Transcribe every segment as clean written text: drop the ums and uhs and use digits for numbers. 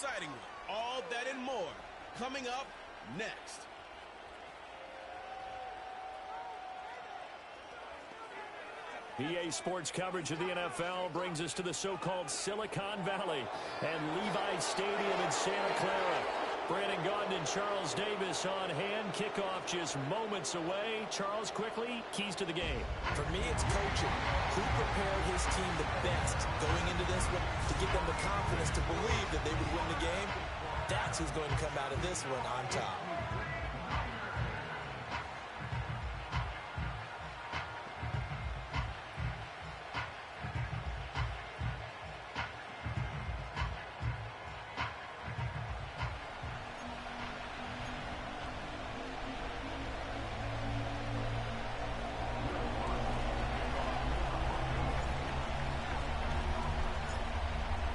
exciting one. All that and more coming up next. EA Sports coverage of the NFL brings us to the so-called Silicon Valley and Levi Stadium in Santa Clara. Brandon Gaudin and Charles Davis on hand. Kickoff just moments away. Charles, quickly, keys to the game. For me, it's coaching. Who prepared his team the best going into this one to give them the confidence to believe that they would win the game? That's who's going to come out of this one on top.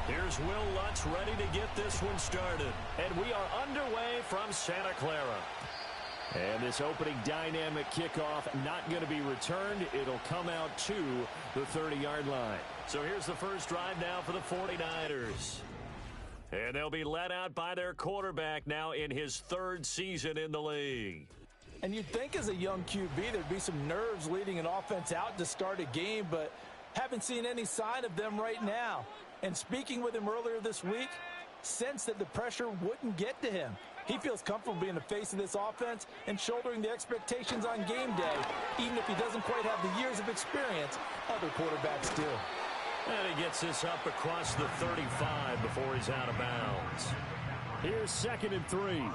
Here's Will Lutz ready to get this one started. And we are underway from Santa Clara. And this opening dynamic kickoff not going to be returned. It'll come out to the 30-yard line. So here's the first drive now for the 49ers. And they'll be led out by their quarterback now in his third season in the league. And you'd think as a young QB there'd be some nerves leading an offense out to start a game, but haven't seen any sign of them right now. And speaking with him earlier this week, sensed that the pressure wouldn't get to him. He feels comfortable being the face of this offense and shouldering the expectations on game day, even if he doesn't quite have the years of experience other quarterbacks do. And he gets this up across the 35 before he's out of bounds. Here's 2nd and 3.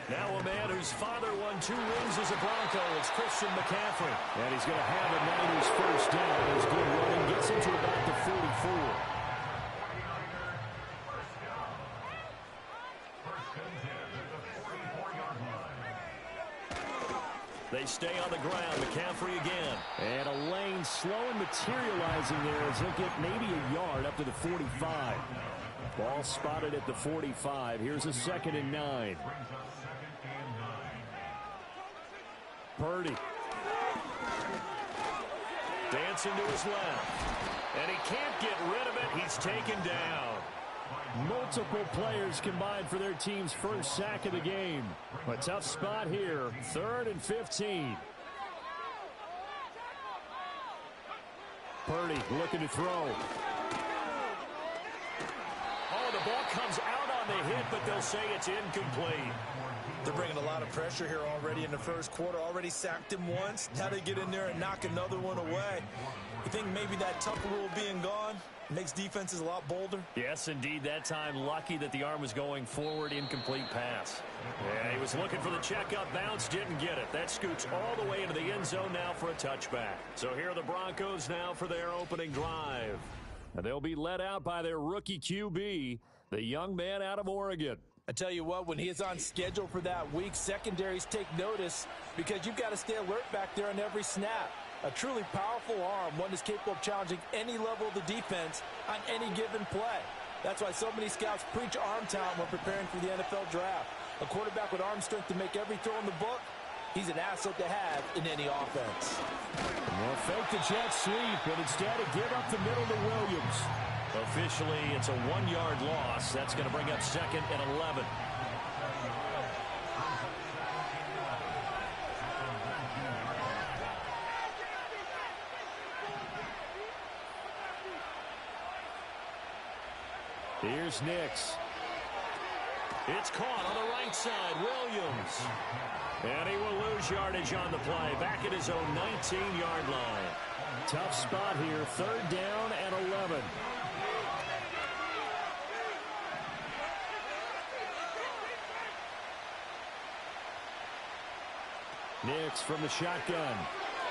Now a man whose father won 2 rings as a Bronco. It's Christian McCaffrey. And he's going to have a Niners first down. His good running gets him to about the 44. They stay on the ground. McCaffrey again. And a lane slow and materializing there as he'll get maybe a yard up to the 45. Ball spotted at the 45. Here's a 2nd and 9. Purdy. Dancing to his left. And he can't get rid of it. He's taken down. Multiple players combined for their team's first sack of the game. A tough spot here. 3rd and 15. Purdy looking to throw. Oh, the ball comes out on the hit, but they'll say it's incomplete. They're bringing a lot of pressure here already in the first quarter. Already sacked him once. Now they get in there and knock another one away. You think maybe that tough rule being gone makes defenses a lot bolder? Yes, indeed. That time, lucky that the arm was going forward. Incomplete pass. Yeah, he was looking for the checkup bounce. Didn't get it. That scoots all the way into the end zone now for a touchback. So here are the Broncos now for their opening drive. And they'll be led out by their rookie QB, the young man out of Oregon. I tell you what, when he is on schedule for that week, secondaries take notice because you've got to stay alert back there on every snap. A truly powerful arm, one that's capable of challenging any level of the defense on any given play. That's why so many scouts preach arm talent when preparing for the NFL draft. A quarterback with arm strength to make every throw in the book, he's an asset to have in any offense. Well, fake the jet sweep, but instead of give up the middle to Williams. Officially, it's a 1-yard loss. That's going to bring up 2nd and 11. Here's Nix. It's caught on the right side. Williams. And he will lose yardage on the play. Back at his own 19-yard line. Tough spot here. 3rd down and 11. Nix from the shotgun.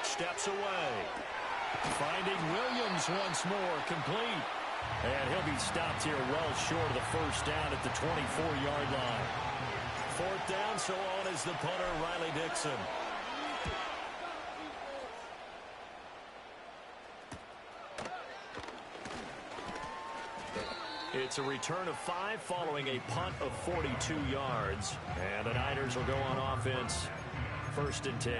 Steps away. Finding Williams once more. Complete. And he'll be stopped here well short of the first down at the 24-yard line. 4th down, so on is the punter, Riley Dixon. It's a return of 5 following a punt of 42 yards. And the Niners will go on offense. 1st and 10.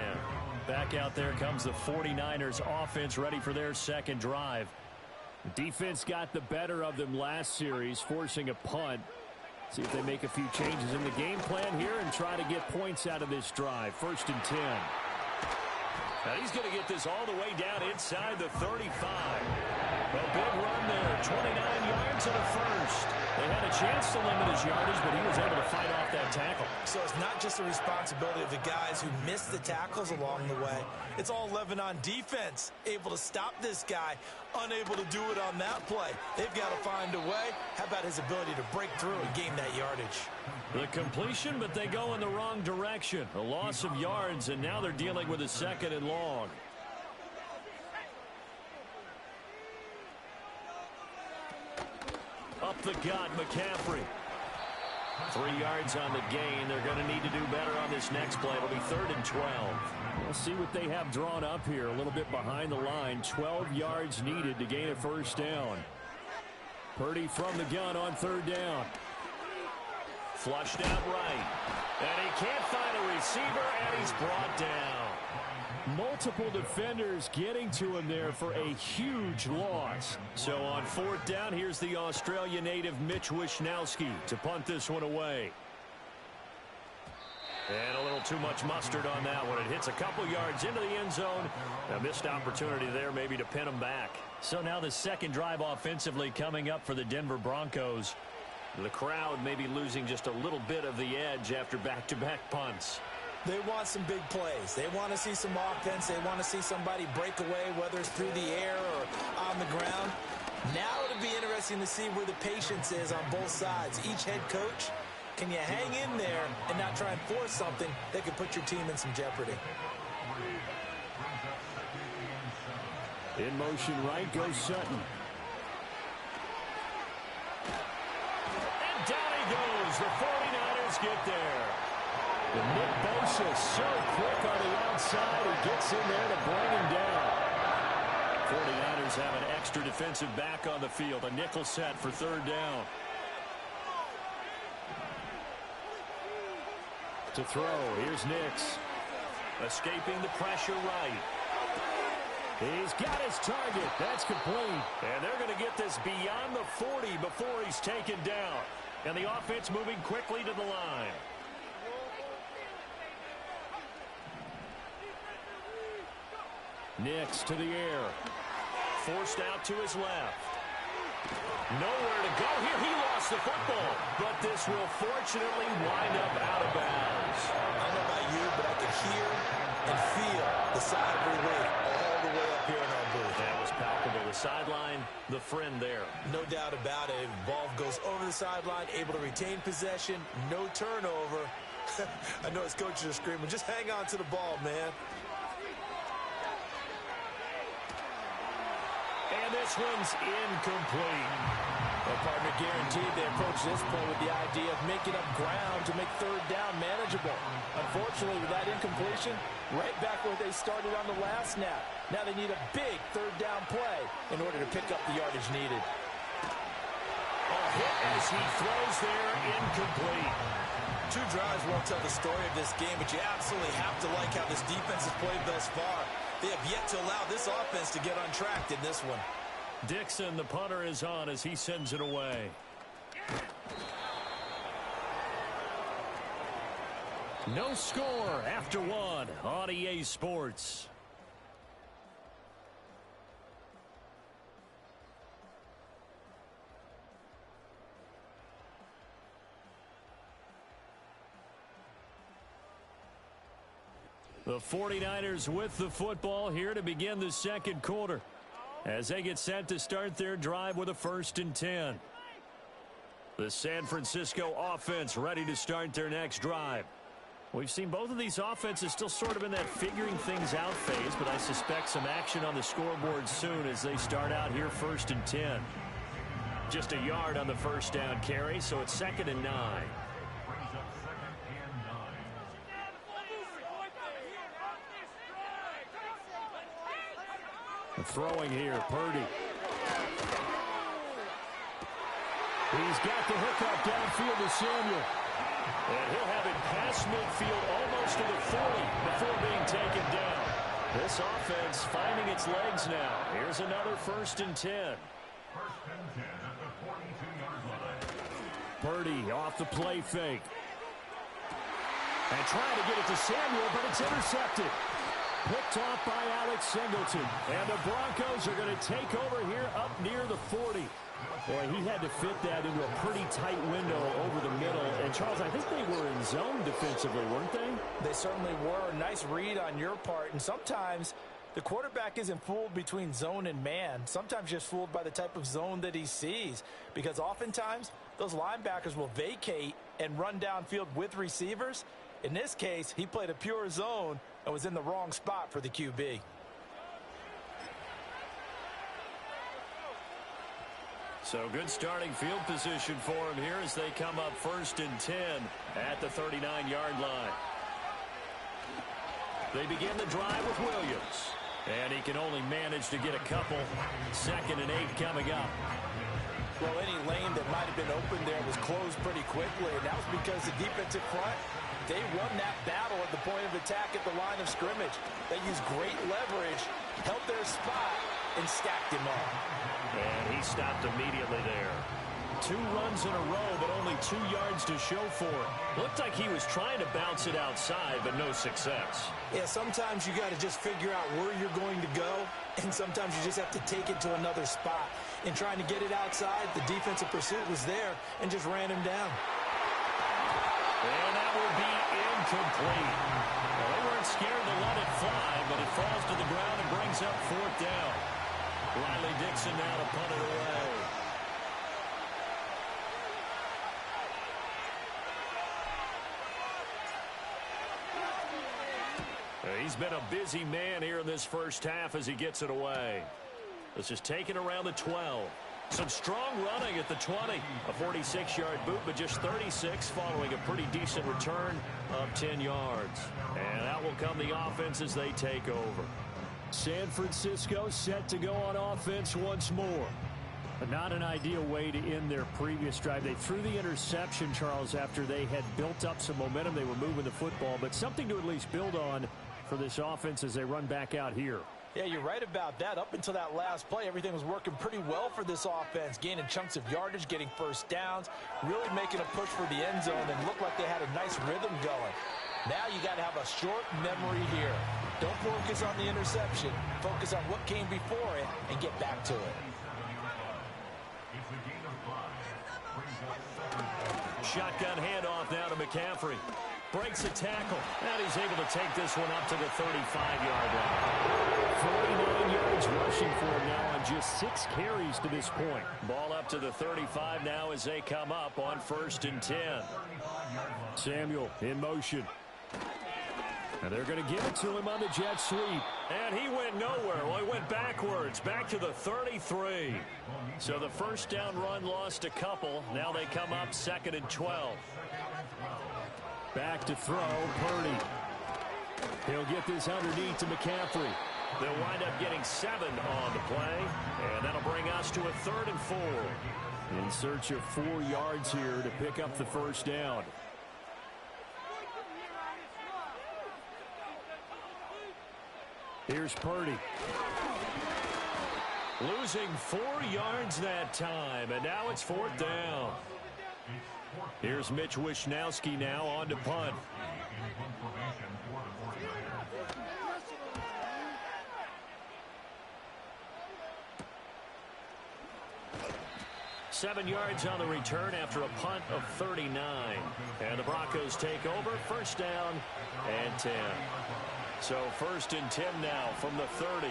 Back out there comes the 49ers offense ready for their second drive. Defense got the better of them last series, forcing a punt. See if they make a few changes in the game plan here and try to get points out of this drive. 1st and 10. Now he's going to get this all the way down inside the 35. A big run there, 29 yards and a first. They had a chance to limit his yardage, but he was able to fight off that tackle. So it's not just the responsibility of the guys who missed the tackles along the way. It's all 11 on defense, able to stop this guy, unable to do it on that play. They've got to find a way. How about his ability to break through and gain that yardage? The completion, but they go in the wrong direction. A loss of yards, and now they're dealing with a 2nd and long. Up the gut, McCaffrey. 3 yards on the gain. They're going to need to do better on this next play. It'll be 3rd and 12. We'll see what they have drawn up here. A little bit behind the line. 12 yards needed to gain a 1st down. Purdy from the gun on 3rd down. Flushed out right. And he can't find a receiver, and he's brought down. Multiple defenders getting to him there for a huge loss. So on 4th down, here's the Australia native Mitch Wishnowski to punt this one away. And a little too much mustard on that one. It hits a couple yards into the end zone. A missed opportunity there maybe to pin him back. So now the second drive offensively coming up for the Denver Broncos. The crowd may be losing just a little bit of the edge after back-to-back punts. They want some big plays. They want to see some offense. They want to see somebody break away, whether it's through the air or on the ground. Now it'll be interesting to see where the patience is on both sides. Each head coach, can you hang in there and not try and force something that could put your team in some jeopardy? In motion right goes Sutton. And down he goes. The 49ers get there. And Nick Bosa so quick on the outside. He gets in there to bring him down. 49ers have an extra defensive back on the field. A nickel set for 3rd down. To throw, here's Nix. Escaping the pressure right. He's got his target. That's complete. And they're going to get this beyond the 40 before he's taken down. And the offense moving quickly to the line. Nix to the air. Forced out to his left. Nowhere to go here. He lost the football. But this will fortunately wind up out of bounds. I don't know about you, but I can hear and feel the sigh of relief all the way up here in our booth. That was palpable. The sideline, the friend there. No doubt about it. Ball goes over the sideline, able to retain possession, no turnover. I know his coaches are screaming, just hang on to the ball, man. And this one's incomplete. Well, partner, guaranteed they approach this play with the idea of making up ground to make 3rd down manageable. Unfortunately, with that incompletion, right back where they started on the last snap. Now they need a big 3rd down play in order to pick up the yardage needed. A hit as he throws there, incomplete. 2 drives won't tell the story of this game, but you absolutely have to like how this defense has played thus far. They have yet to allow this offense to get untracked in this one. Dixon, the punter, is on as he sends it away. No score after 1 on EA Sports. The 49ers with the football here to begin the 2nd quarter as they get set to start their drive with a 1st and 10. The San Francisco offense ready to start their next drive. We've seen both of these offenses still sort of in that figuring things out phase, but I suspect some action on the scoreboard soon as they start out here 1st and 10. Just a yard on the 1st down carry, so it's 2nd and 9. Throwing here, Purdy. He's got the hookup downfield to Samuel. And he'll have it past midfield almost to the 40 before being taken down. This offense finding its legs now. Here's another 1st and 10. Purdy off the play fake. And trying to get it to Samuel, but it's intercepted. Picked off by Alex Singleton. And the Broncos are going to take over here up near the 40. Boy, he had to fit that into a pretty tight window over the middle. And, Charles, I think they were in zone defensively, weren't they? They certainly were. Nice read on your part. And sometimes the quarterback isn't fooled between zone and man. Sometimes just fooled by the type of zone that he sees. Because oftentimes those linebackers will vacate and run downfield with receivers. In this case, he played a pure zone and was in the wrong spot for the QB. So good starting field position for him here as they come up 1st and 10 at the 39-yard line. They begin the drive with Williams. And he can only manage to get a couple. 2nd and 8 coming up. Well, any lane that might have been open there was closed pretty quickly, and that was because the defensive front, they won that battle at the point of attack at the line of scrimmage. They used great leverage, held their spot, and stacked him up. And he stopped immediately there. 2 runs in a row, but only 2 yards to show for it. Looked like he was trying to bounce it outside, but no success. Yeah, sometimes you got to just figure out where you're going to go, and sometimes you just have to take it to another spot. In trying to get it outside, the defensive pursuit was there and just ran him down. And that will be incomplete. Well, they weren't scared to let it fly, but it falls to the ground and brings up 4th down. Riley Dixon now to punt it away. He's been a busy man here in this first half as he gets it away. This is taken around the 12. Some strong running at the 20. A 46-yard boot, but just 36 following a pretty decent return of 10 yards. And out will come the offense as they take over. San Francisco set to go on offense once more. But not an ideal way to end their previous drive. They threw the interception, Charles, after they had built up some momentum. They were moving the football, but something to at least build on for this offense as they run back out here. Yeah, you're right about that. Up until that last play, everything was working pretty well for this offense, gaining chunks of yardage, getting first downs, really making a push for the end zone, and looked like they had a nice rhythm going. Now you got to have a short memory here. Don't focus on the interception. Focus on what came before it and get back to it. Shotgun handoff now to McCaffrey. Breaks a tackle, and he's able to take this one up to the 35-yard line. 49 yards rushing for him now on just 6 carries to this point. Ball up to the 35 now as they come up on 1st and 10. Samuel in motion. And they're going to give it to him on the jet sweep. And he went nowhere. Well, he went backwards, back to the 33. So the first down run lost a couple. Now they come up 2nd and 12. Back to throw, Purdy. He'll get this underneath to McCaffrey. They'll wind up getting 7 on the play, and that'll bring us to a 3rd and 4. In search of 4 yards here to pick up the first down. Here's Purdy. Losing 4 yards that time, and now it's 4th down. Here's Mitch Wishnowski now on to punt. Seven yards on the return after a punt of 39. And the Broncos take over. First down and 10. So 1st and 10 now from the 30.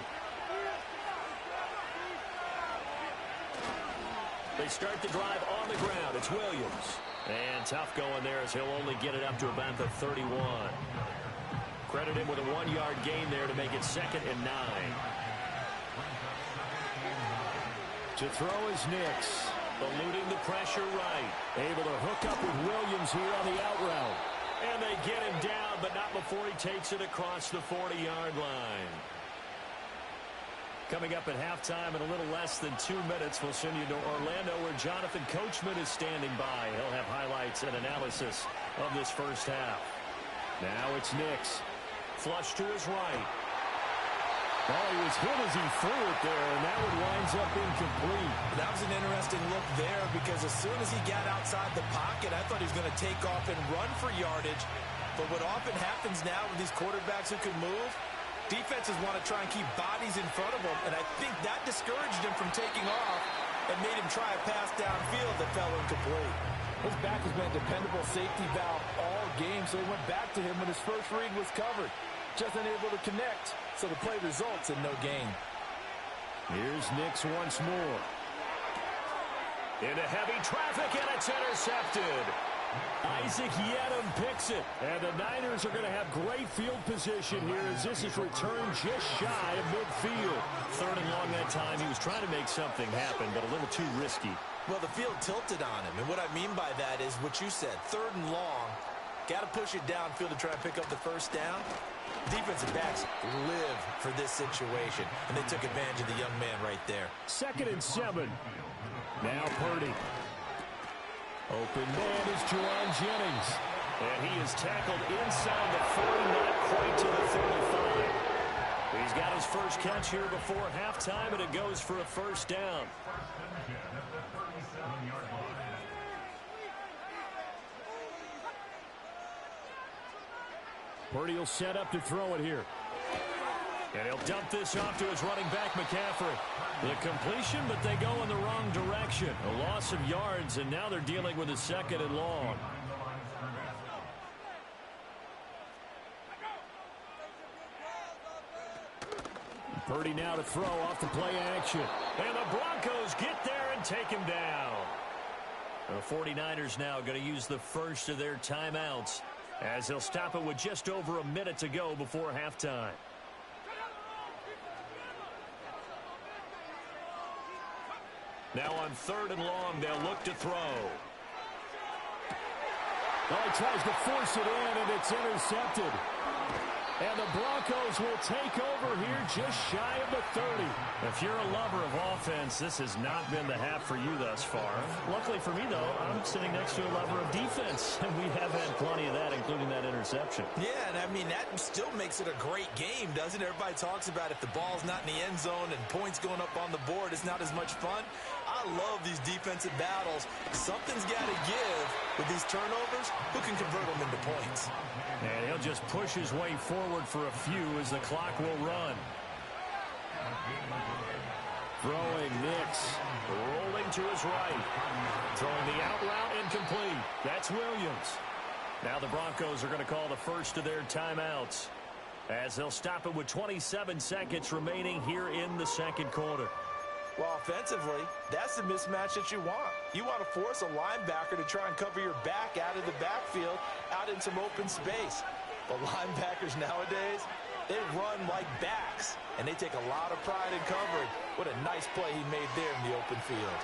They start the drive on the ground. It's Williams. And tough going there as he'll only get it up to about the 31. Credit him with a 1-yard gain there to make it 2nd and 9. To throw is Nix. Eluding the pressure right. Able to hook up with Williams here on the out route. And they get him down, but not before he takes it across the 40-yard line. Coming up at halftime in a little less than 2 minutes, we'll send you to Orlando where Jonathan Coachman is standing by. He'll have highlights and analysis of this first half. Now it's Nix. Flush to his right. Oh, he was hit as he threw it there, and that one winds up incomplete. That was a because as soon as he got outside the pocket, I thought he was going to take off and run for yardage. But what often happens now with these quarterbacks who can move, defenses want to try and keep bodies in front of them, and I think that discouraged him from taking off and made him try a pass downfield that fell incomplete. His back has been a dependable safety valve all game, so he went back to him when his first read was covered. Just unable to connect, so the play results in no gain. Here's Nix once more. Into heavy traffic, and it's intercepted. Isaac Yedem picks it, and the Niners are going to have great field position here as this is returned just shy of midfield. Third and long that time. He was trying to make something happen, but a little too risky. Well, the field tilted on him, and what I mean by that is what you said, third and long. Got to push it downfield to try and pick up the first down. Defensive backs live for this situation, and they took advantage of the young man right there. 2nd and 7. Now Purdy. Open man is Juwan Jennings. And he is tackled inside the 40, not quite to the 35. He's got his first catch here before halftime, and it goes for a first down. Purdy will set up to throw it here. And he'll dump this off to his running back, McCaffrey. The completion, but they go in the wrong direction. A loss of yards, and now they're dealing with a 2nd and long. Purdy now to throw off the play action. And the Broncos get there and take him down. The 49ers now going to use the first of their timeouts as they'll stop it with just over a minute to go before halftime. Now on 3rd and long, they'll look to throw. Well, he tries to force it in, and it's intercepted. And the Broncos will take over here just shy of the 30. If you're a lover of offense, this has not been the half for you thus far. Luckily for me, though, I'm sitting next to a lover of defense, and we have had plenty of that, including that interception. Yeah, and I mean, that still makes it a great game, doesn't it? Everybody talks about if the ball's not in the end zone and points going up on the board, it's not as much fun. I love these defensive battles. Something's got to give with these turnovers. Who can convert them into points? And he'll just push his way forward for a few as the clock will run. Throwing Nix. Rolling to his right. Throwing the out route incomplete. That's Williams. Now the Broncos are going to call the first of their timeouts as they'll stop it with 27 seconds remaining here in the 2nd quarter. Well, offensively, that's the mismatch that you want. You want to force a linebacker to try and cover your back out of the backfield, out in some open space. But linebackers nowadays, they run like backs, and they take a lot of pride in covering. What a nice play he made there in the open field.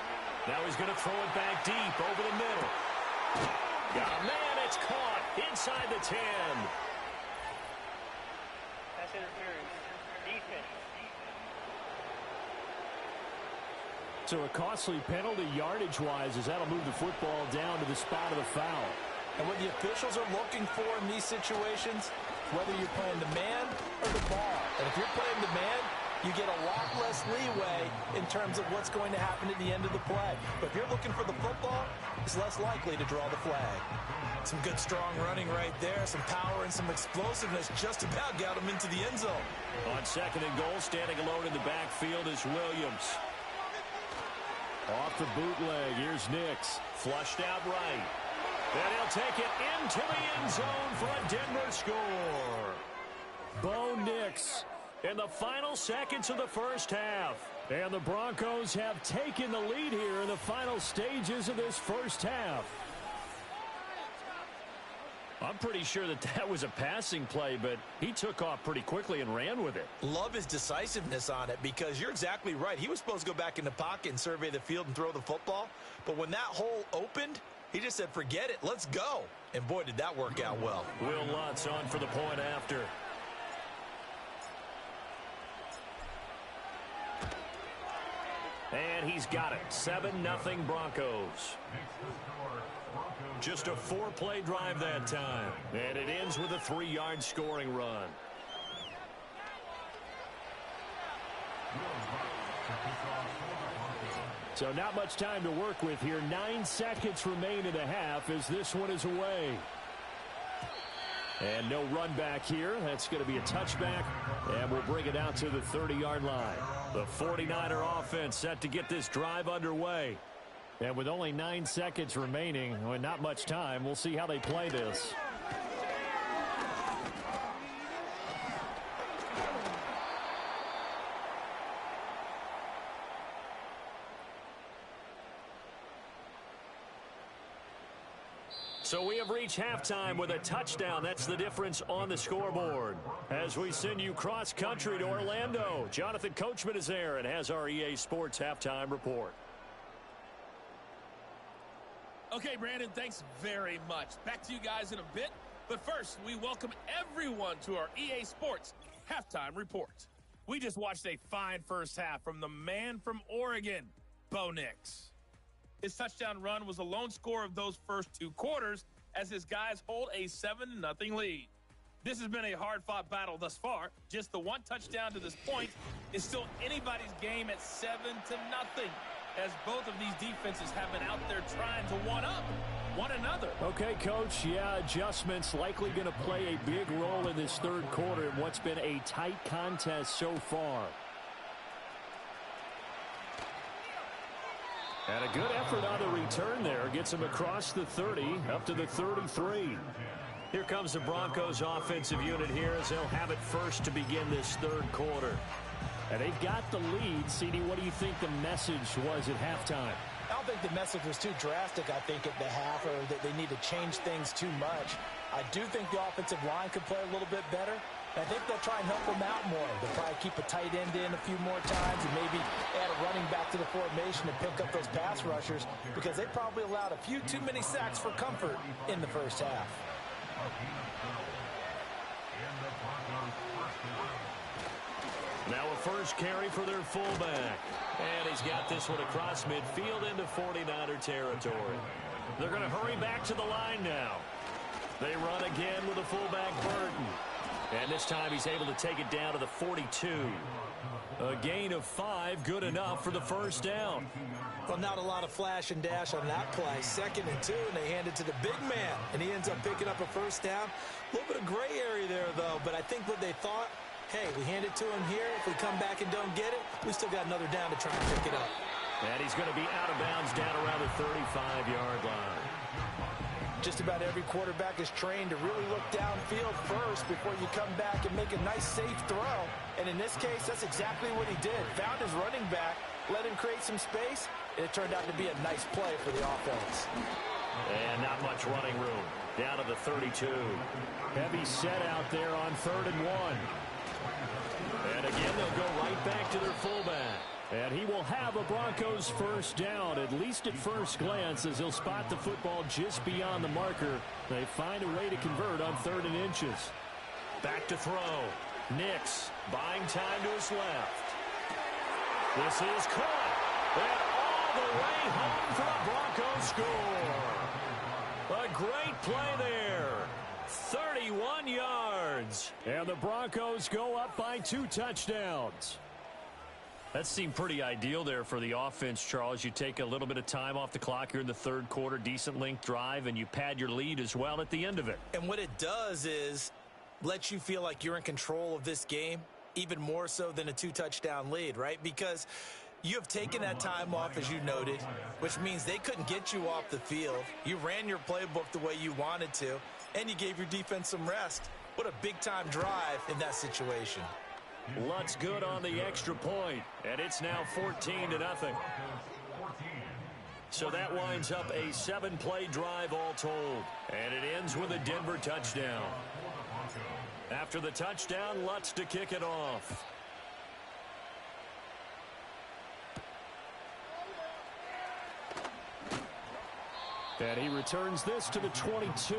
Now he's going to throw it back deep over the middle. Oh, man, it's caught inside the 10. That's interference. Defense. So a costly penalty yardage-wise as that'll move the football down to the spot of the foul. And what the officials are looking for in these situations, whether you're playing the man or the ball. And if you're playing the man, you get a lot less leeway in terms of what's going to happen at the end of the play. But if you're looking for the football, it's less likely to draw the flag. Some good, strong running right there. Some power and some explosiveness just about got him into the end zone. On 2nd and goal, standing alone in the backfield is Williams. Off the bootleg, here's Nix. Flushed out right. And he'll take it into the end zone for a Denver score. Bo Nix in the final seconds of the first half. And the Broncos have taken the lead here in the final stages of this first half. I'm pretty sure that was a passing play, but he took off pretty quickly and ran with it. Love his decisiveness on it because you're exactly right. He was supposed to go back in the pocket and survey the field and throw the football. But when that hole opened, he just said, forget it, let's go. And boy, did that work out well. Will Lutz on for the point after. And he's got it. 7-0 Broncos. Just a 4-play drive that time. And it ends with a 3-yard scoring run. So not much time to work with here. 9 seconds remain in the half as this one is away. And no run back here. That's going to be a touchback, and we'll bring it out to the 30-yard line. The 49er offense set to get this drive underway. And with only 9 seconds remaining, and not much time, we'll see how they play this. So we have reached halftime with a touchdown. That's the difference on the scoreboard. As we send you cross-country to Orlando, Jonathan Coachman is there and has our EA Sports halftime report. Okay, Brandon, thanks very much. Back to you guys in a bit. But first, we welcome everyone to our EA Sports halftime report. We just watched a fine first half from the man from Oregon, Bo Nix. His touchdown run was the lone score of those first 2 quarters as his guys hold a 7-0 lead. This has been a hard-fought battle thus far. Just the one touchdown to this point is still anybody's game at 7-0, as both of these defenses have been out there trying to one-up one another. Okay, Coach, yeah, adjustments likely going to play a big role in this third quarter in what's been a tight contest so far. And a good effort on the return there. Gets him across the 30, up to the 33. Here comes the Broncos offensive unit here as they'll have it first to begin this third quarter. And they've got the lead. CD, what do you think the message was at halftime? I don't think the message was too drastic, I think, at the half, or that they need to change things too much. I do think the offensive line could play a little bit better. I think they'll try and help them out more. They'll probably keep a tight end in a few more times and maybe add a running back to the formation to pick up those pass rushers, because they probably allowed a few too many sacks for comfort in the first half. Now a first carry for their fullback. And he's got this one across midfield into 49er territory. They're going to hurry back to the line now. They run again with the fullback Burton. And this time he's able to take it down to the 42. A gain of 5, good enough for the first down. Well, not a lot of flash and dash on that play. 2nd and 2, and they hand it to the big man. And he ends up picking up a first down. A little bit of gray area there, though. But I think what they thought, hey, we hand it to him here. If we come back and don't get it, we still got another down to try and pick it up. And he's going to be out of bounds down around the 35-yard line. Just about every quarterback is trained to really look downfield first before you come back and make a nice, safe throw. And in this case, that's exactly what he did. Found his running back, let him create some space, and it turned out to be a nice play for the offense. And not much running room. Down to the 32. Heavy set out there on 3rd and 1. And again, they'll go right back to their fullback. And he will have a Broncos first down, at least at first glance, as he'll spot the football just beyond the marker. They find a way to convert on 3rd and inches. Back to throw. Nix buying time to his left. This is caught. And all the way home for a Broncos score. A great play there. 31 yards. And the Broncos go up by 2 touchdowns. That seemed pretty ideal there for the offense, Charles. You take a little bit of time off the clock here in the third quarter, decent length drive, and you pad your lead as well at the end of it. And what it does is let you feel like you're in control of this game, even more so than a 2-touchdown lead, right? Because you have taken that time off, as you noted, which means they couldn't get you off the field. You ran your playbook the way you wanted to, and you gave your defense some rest. What a big-time drive in that situation. Lutz good on the extra point, and it's now 14-0. So that winds up a 7-play drive all told, and it ends with a Denver touchdown. After the touchdown, Lutz to kick it off. And he returns this to the 22.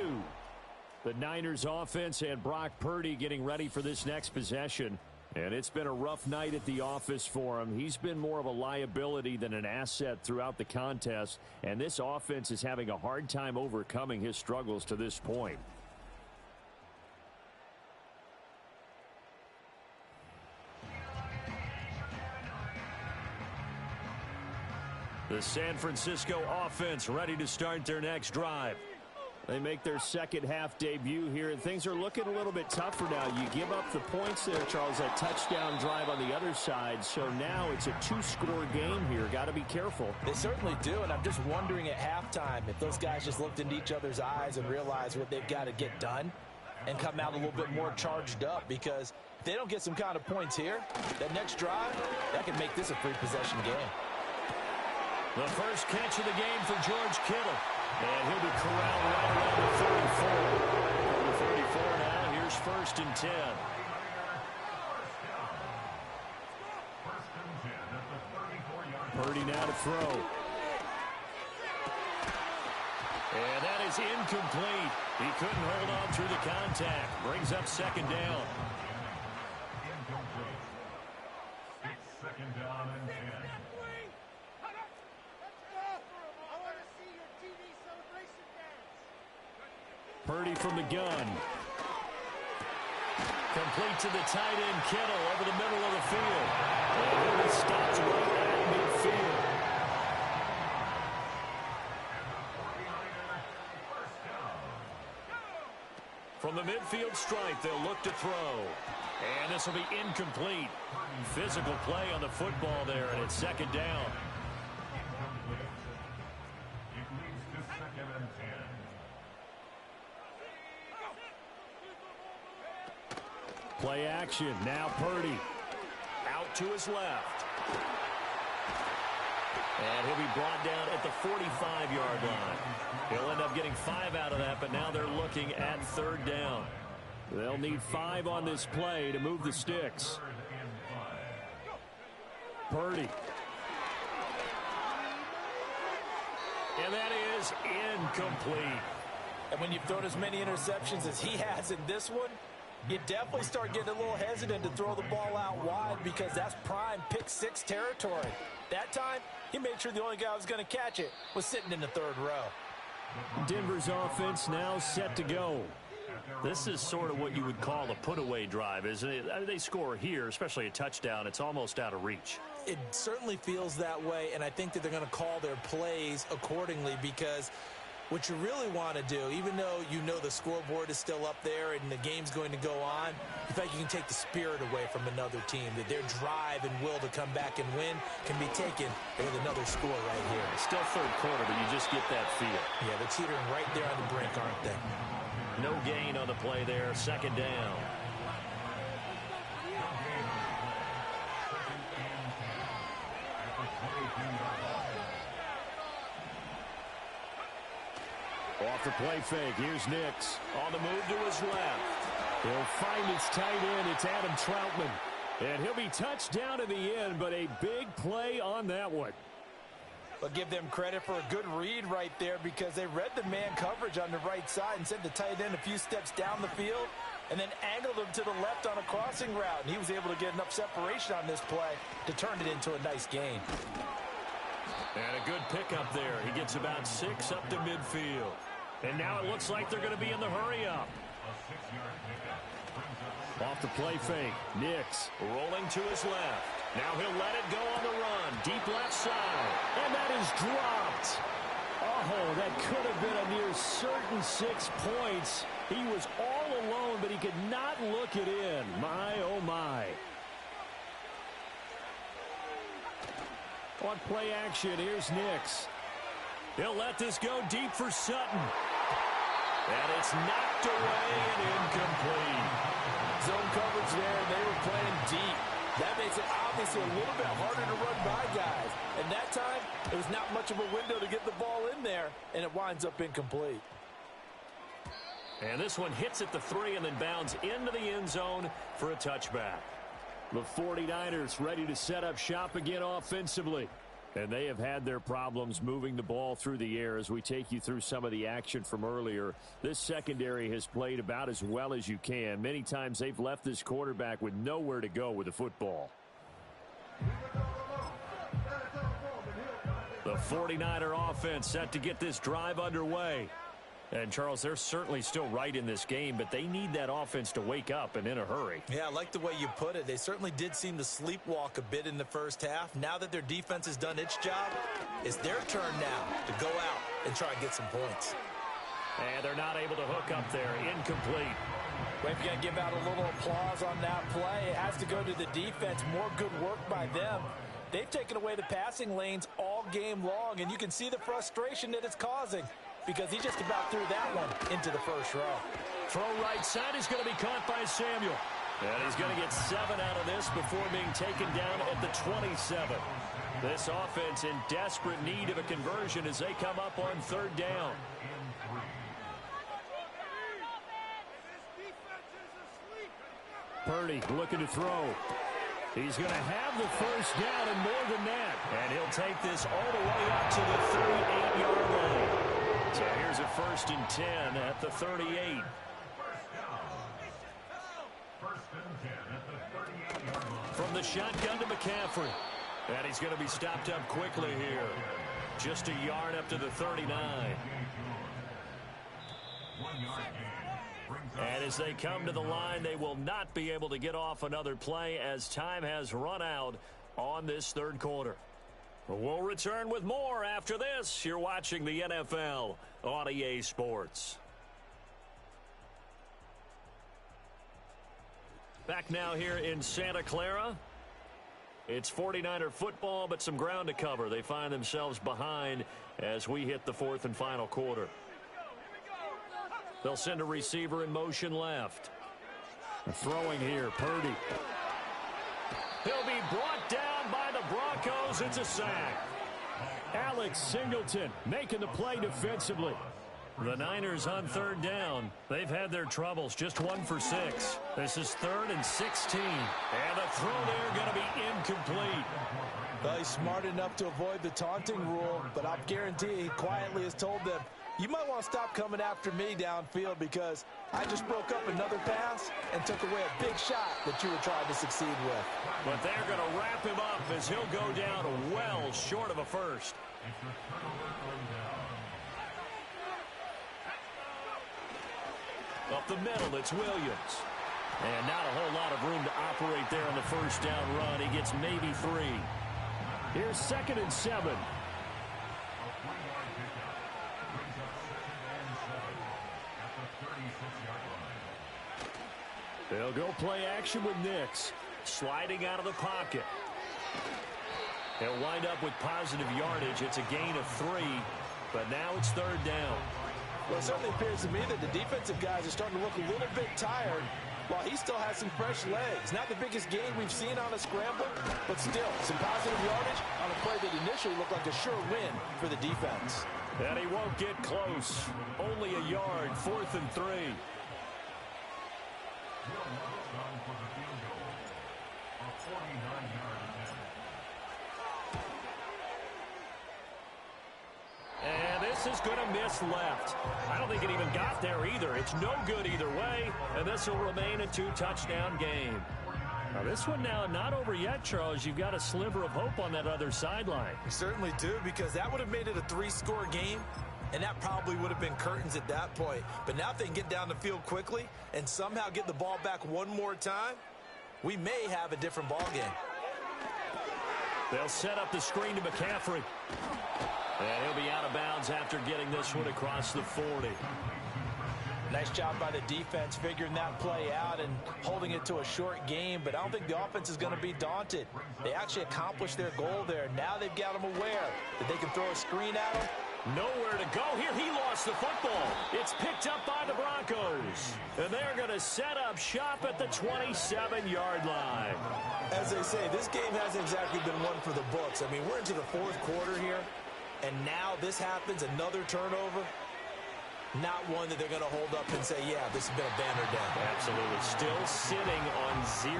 The Niners offense and Brock Purdy getting ready for this next possession. And it's been a rough night at the office for him. He's been more of a liability than an asset throughout the contest. And this offense is having a hard time overcoming his struggles to this point. The San Francisco offense ready to start their next drive. They make their second half debut here, and things are looking a little bit tougher now. You give up the points there, Charles, that touchdown drive on the other side. So now it's a two-score game here. Got to be careful. They certainly do, and I'm just wondering at halftime if those guys just looked into each other's eyes and realized what they've got to get done and come out a little bit more charged up, because if they don't get some kind of points here, that next drive, that could make this a free-possession game. The first catch of the game for George Kittle. And he'll be corralled right around the 34. The 34 now. Here's 1st and 10. Purdy now to throw. And that is incomplete. He couldn't hold on through the contact. Brings up 2nd down. It's 2nd down and 10. Purdy from the gun. Complete to the tight end, Kittle, over the middle of the field. And he stops right at midfield. From the midfield stripe, they'll look to throw. And this will be incomplete. Physical play on the football there, and it's 2nd down. It leads to 2nd and 10. Play action. Now Purdy. Out to his left. And he'll be brought down at the 45-yard line. He'll end up getting 5 out of that, but now they're looking at 3rd down. They'll need 5 on this play to move the sticks. Purdy. And that is incomplete. And when you've thrown as many interceptions as he has in this one, you definitely start getting a little hesitant to throw the ball out wide, because that's prime pick-6 territory. That time, he made sure the only guy who was going to catch it was sitting in the 3rd row. Denver's offense now set to go. This is sort of what you would call a put-away drive, isn't it? I mean, they score here, especially a touchdown. It's almost out of reach. It certainly feels that way, and I think that they're going to call their plays accordingly, because what you really want to do, even though you know the scoreboard is still up there and the game's going to go on, in fact, you can take the spirit away from another team, that their drive and will to come back and win can be taken with another score right here. It's still 3rd quarter, but you just get that feel. Yeah, they're teetering right there on the brink, aren't they? No gain on the play there. 2nd down. Off the play fake. Here's Nix. On the move to his left. He'll find his tight end. It's Adam Troutman. And he'll be touched down in the end, but a big play on that one. But give them credit for a good read right there, because they read the man coverage on the right side and sent the tight end a few steps down the field and then angled him to the left on a crossing route. And he was able to get enough separation on this play to turn it into a nice gain. And a good pickup there. He gets about 6 up to midfield. And now it looks like they're going to be in the hurry-up. Off the play fake. Nix rolling to his left. Now he'll let it go on the run. Deep left side. And that is dropped. Oh, that could have been a near certain 6 points. He was all alone, but he could not look it in. My, oh, my. On play action, here's Nix. He'll let this go deep for Sutton. And it's knocked away and incomplete. Zone coverage there, and they were playing deep. That makes it obviously a little bit harder to run by guys. And that time, it was not much of a window to get the ball in there, and it winds up incomplete. And this one hits at the 3 and then bounds into the end zone for a touchback. The 49ers ready to set up shop again offensively. And they have had their problems moving the ball through the air as we take you through some of the action from earlier. This secondary has played about as well as you can. Many times they've left this quarterback with nowhere to go with the football. The 49er offense set to get this drive underway. And, Charles, they're certainly still right in this game, but they need that offense to wake up and in a hurry. Yeah, I like the way you put it. They certainly did seem to sleepwalk a bit in the first half. Now that their defense has done its job, it's their turn now to go out and try and get some points. And they're not able to hook up there. Incomplete. We've got to give out a little applause on that play. It has to go to the defense. More good work by them. They've taken away the passing lanes all game long, and you can see the frustration that it's causing because he just about threw that one into the first row. Throw right side is going to be caught by Samuel. And he's going to get 7 out of this before being taken down at the 27. This offense in desperate need of a conversion as they come up on 3rd down. Purdy looking to throw. He's going to have the first down and more than that. And he'll take this all the way up to the 38-yard line. So here's a 1st and 10 at the 38. From the shotgun to McCaffrey. And he's going to be stopped up quickly here. Just a yard up to the 39. 1 yard gain. And as they come to the line, they will not be able to get off another play as time has run out on this 3rd quarter. We'll return with more after this. You're watching the NFL on EA Sports. Back now here in Santa Clara. It's 49er football, but some ground to cover. They find themselves behind as we hit the 4th and final quarter. They'll send a receiver in motion left. Throwing here, Purdy. He'll be brought down by the Broncos. It's a sack. Alex Singleton making the play defensively. The Niners on 3rd down. They've had their troubles, just 1 for 6. This is 3rd and 16. And the throw there going to be incomplete. Well, he's smart enough to avoid the taunting rule, but I'll guarantee he quietly has told them, you might want to stop coming after me downfield because I just broke up another pass and took away a big shot that you were trying to succeed with. But they're going to wrap him up as he'll go down well short of a first. Up the middle, it's Williams. And not a whole lot of room to operate there on the first down run. He gets maybe 3. Here's 2nd and 7. They'll go play action with Nix. Sliding out of the pocket. He'll wind up with positive yardage. It's a gain of 3, but now it's 3rd down. Well, it certainly appears to me that the defensive guys are starting to look a little bit tired while he still has some fresh legs. Not the biggest gain we've seen on a scramble, but still some positive yardage on a play that initially looked like a sure win for the defense. And he won't get close. Only a yard, 4th and 3. And this is going to miss left. I don't think it even got there either. It's no good either way, and this will remain a 2-touchdown game. Now this one now not over yet, Charles. You've got a sliver of hope on that other sideline. You certainly do, because that would have made it a 3-score game, and that probably would have been curtains at that point. But now if they can get down the field quickly and somehow get the ball back one more time, we may have a different ball game. They'll set up the screen to McCaffrey. And he'll be out of bounds after getting this one across the 40. Nice job by the defense figuring that play out and holding it to a short game, but I don't think the offense is going to be daunted. They actually accomplished their goal there. Now they've got them aware that they can throw a screen at them. Nowhere to go here. He lost the football. It's picked up by the Broncos. And they're going to set up shop at the 27-yard line. As they say, this game hasn't exactly been one for the books. I mean, we're into the 4th quarter here, and now this happens, another turnover. Not one that they're going to hold up and say, yeah, this has been a banner day. Absolutely. Still sitting on 0.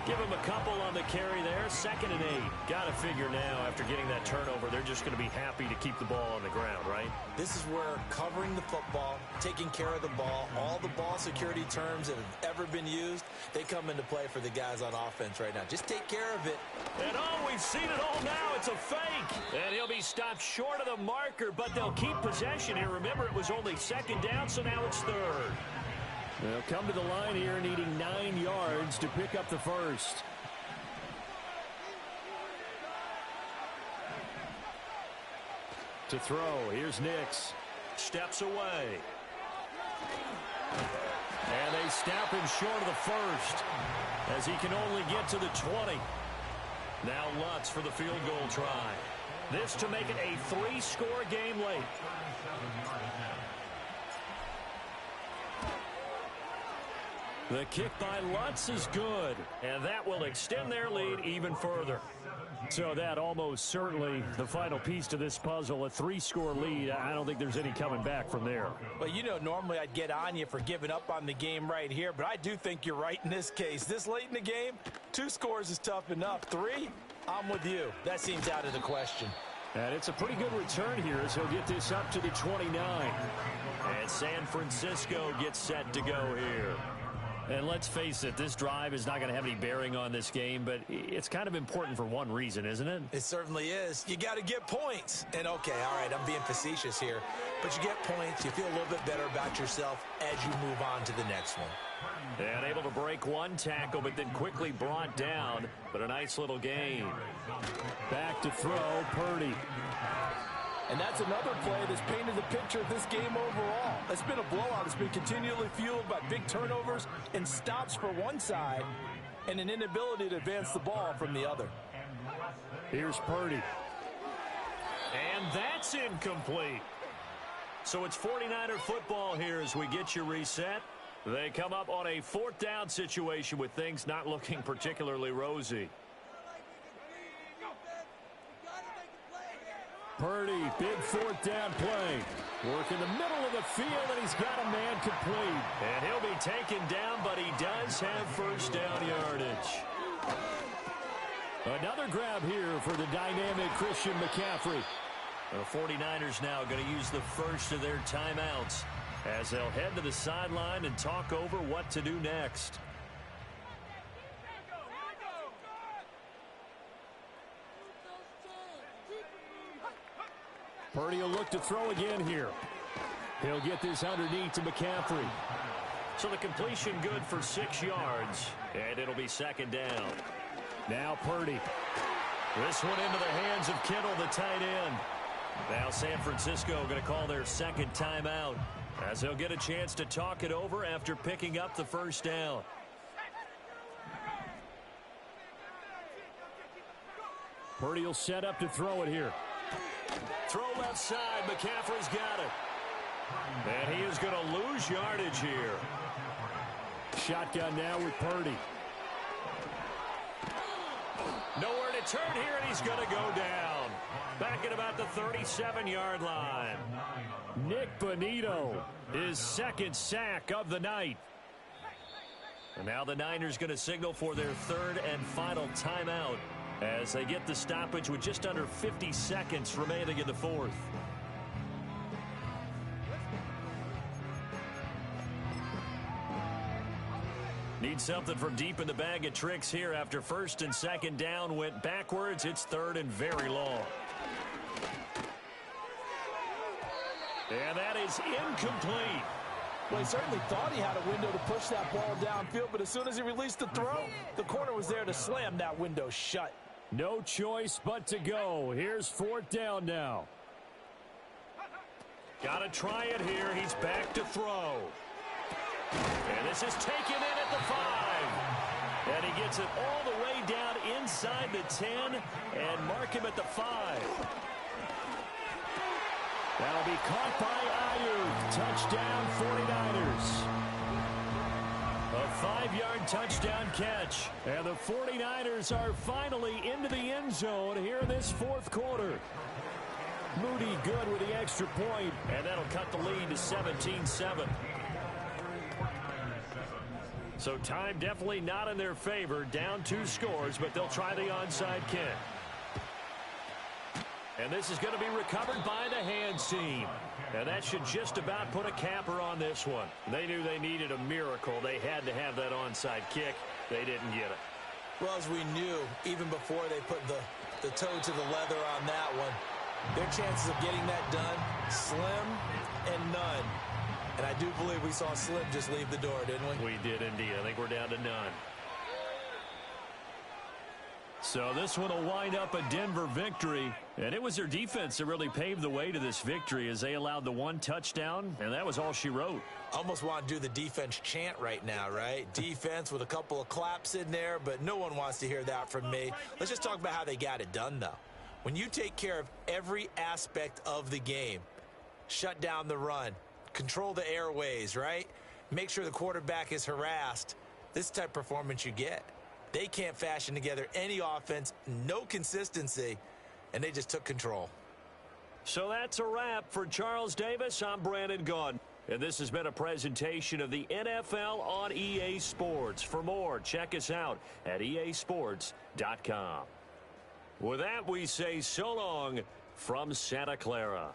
Give him a couple on the carry there. 2nd and 8. Got to figure now, after getting that turnover, they're just going to be happy to keep the ball on the ground, right? This is where covering the football, taking care of the ball, all the ball security terms that have ever been used, they come into play for the guys on offense right now. Just take care of it. And we've seen it all now. It's a fake. And he'll be stopped short of the marker, but they'll keep possession here. Remember, it was only 2nd down, so now it's 3rd. They'll come to the line here needing 9 yards to pick up the first. To throw, here's Nix. Steps away. And they snap him short of the first as he can only get to the 20. Now Lutz for the field goal try. This to make it a 3-score game late. The kick by Lutz is good, and that will extend their lead even further. So that almost certainly the final piece to this puzzle, a 3-score lead. I don't think there's any coming back from there. Well, you know, normally I'd get on you for giving up on the game right here, but I do think you're right in this case. This late in the game, 2 scores is tough enough. 3, I'm with you. That seems out of the question. And it's a pretty good return here as he'll get this up to the 29. And San Francisco gets set to go here. And let's face it, this drive is not going to have any bearing on this game, but it's kind of important for one reason, isn't it? It certainly is. You got to get points. And, okay, all right, I'm being facetious here. But you get points, you feel a little bit better about yourself as you move on to the next one. And able to break one tackle, but then quickly brought down. But a nice little gain. Back to throw, Purdy. And that's another play that's painted the picture of this game overall. It's been a blowout. It's been continually fueled by big turnovers and stops for one side and an inability to advance the ball from the other. Here's Purdy. And that's incomplete. So it's 49er football here as we get you reset. They come up on a 4th down situation with things not looking particularly rosy. Purdy, big 4th down play. Work in the middle of the field, and he's got a man complete. And he'll be taken down, but he does have 1st down yardage. Another grab here for the dynamic Christian McCaffrey. The 49ers now going to use the first of their timeouts as they'll head to the sideline and talk over what to do next. Purdy will look to throw again here. He'll get this underneath to McCaffrey. So the completion good for 6 yards, and it'll be 2nd down. Now Purdy. This one into the hands of Kittle, the tight end. Now San Francisco going to call their 2nd timeout as they'll get a chance to talk it over after picking up the 1st down. Purdy will set up to throw it here. Throw left side. McCaffrey's got it. And he is going to lose yardage here. Shotgun now with Purdy. Nowhere to turn here, and he's going to go down. Back at about the 37-yard line. Nick Bonito, his 2nd sack of the night. And now the Niners going to signal for their 3rd and final timeout as they get the stoppage with just under 50 seconds remaining in the 4th. Need something from deep in the bag of tricks here after 1st and 2nd down went backwards. It's 3rd and very long. And that is incomplete. Well, he certainly thought he had a window to push that ball downfield, but as soon as he released the throw, the corner was there to slam that window shut. No choice but to go. Here's 4th down now. Got to try it here. He's back to throw. And this is taken in at the 5. And he gets it all the way down inside the 10 and mark him at the 5. That'll be caught by Ayuk. Touchdown 49ers. A 5-yard touchdown catch. And the 49ers are finally into the end zone here in this 4th quarter. Moody good with the extra point, and that'll cut the lead to 17-7. So time definitely not in their favor. Down 2 scores, but they'll try the onside kick. And this is going to be recovered by the hands team. And that should just about put a capper on this one. They knew they needed a miracle. They had to have that onside kick. They didn't get it. Well, as we knew, even before they put the toe to the leather on that one, their chances of getting that done, slim and none. And I do believe we saw Slim just leave the door, didn't we? We did indeed. I think we're down to none. So this one will wind up a Denver victory. And it was their defense that really paved the way to this victory as they allowed the 1 touchdown, and that was all she wrote. Almost want to do the defense chant right now, right? Defense with a couple of claps in there, but no one wants to hear that from me. Let's just talk about how they got it done, though. When you take care of every aspect of the game, shut down the run, control the airways, right? Make sure the quarterback is harassed. This type of performance you get. They can't fashion together any offense, no consistency, and they just took control. So that's a wrap for Charles Davis. I'm Brandon Gaudin. And this has been a presentation of the NFL on EA Sports. For more, check us out at easports.com. With that, we say so long from Santa Clara.